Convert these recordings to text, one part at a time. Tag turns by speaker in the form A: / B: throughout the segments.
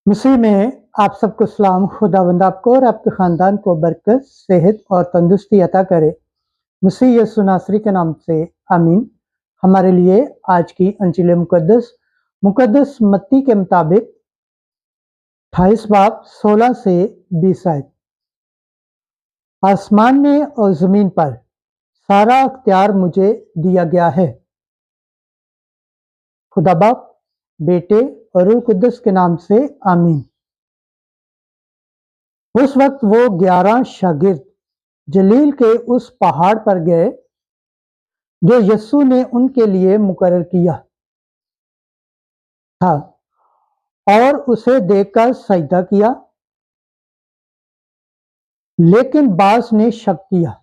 A: मसीह में आप सबको सलाम। खुदावंद आपको और आपके ख़ानदान को बरकत, सेहत और तंदुरुस्ती अता करे। मसीह यीशु नासरी के नाम से आमीन। हमारे लिए आज की अंजील मुकद्दस मत्ती के मुताबिक 28 बाब 16 से 20 आयत। आसमान में और ज़मीन पर सारा अख्तियार मुझे दिया गया है। खुदा बाप, बेटे और रूह कुद्दस के नाम से आमीन। उस वक्त वो 11 शागिर्द जलील के उस पहाड़ पर गए जो यीशु ने उनके लिए मुकर्रर किया था और उसे देखकर सजदा किया। लेकिन बास ने शक किया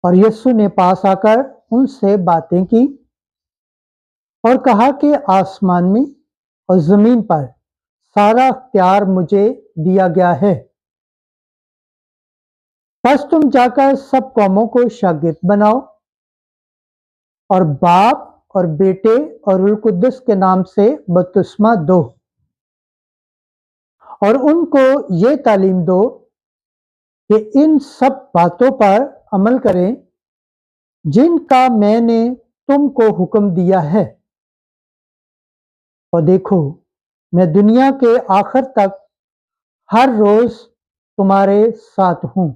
A: और यीशु ने पास आकर उनसे बातें की और कहा कि आसमान में और ज़मीन पर सारा अख्तियार मुझे दिया गया है। बस तुम जाकर सब कौमों को शागिर्द बनाओ और बाप और बेटे और रूह कुद्दस के नाम से बपतिस्मा दो और उनको ये तालीम दो कि इन सब बातों पर अमल करें जिनका मैंने तुमको हुक्म दिया है। और देखो, मैं दुनिया के आखिर तक हर रोज तुम्हारे साथ हूं।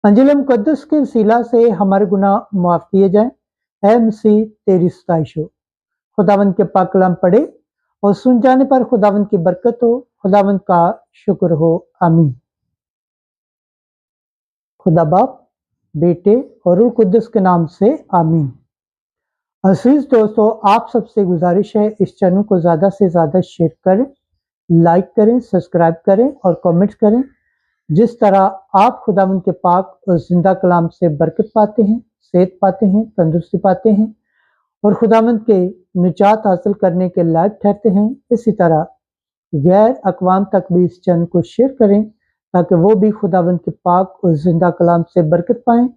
A: अंजील मुकद्दस के वसीला से हमारे गुनाह माफ किए जाएं। ऐ मसीह तेरी सताइश हो। खुदावंद के पाक कलाम पढ़े और सुन जाने पर खुदावंद की बरकत हो। खुदावंद का शुक्र हो। आमीन। खुदा बाप, बेटे और रूह कुद्दस के नाम से आमीन। अजीज दोस्तों, आप सबसे गुजारिश है इस चैनल को ज़्यादा से ज़्यादा शेयर करें, लाइक करें, सब्सक्राइब करें और कमेंट्स करें। जिस तरह आप खुदावंद के पाक और जिंदा कलाम से बरकत पाते हैं, सेहत पाते हैं, तंदुरुस्ती पाते हैं और खुदावंद के निजात हासिल करने के लायक ठहरते हैं, इसी तरह गैर अक़वाम तक भी इस चैनल को शेयर करें ताकि वो भी खुदावंद के पाक और जिंदा कलाम से बरकत पाएँ,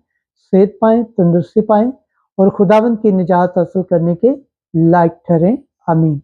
A: सेहत पाएँ, तंदुरुस्ती पाएँ और खुदावंद की निजात हासिल करने के लायक ठहरें। आमीन।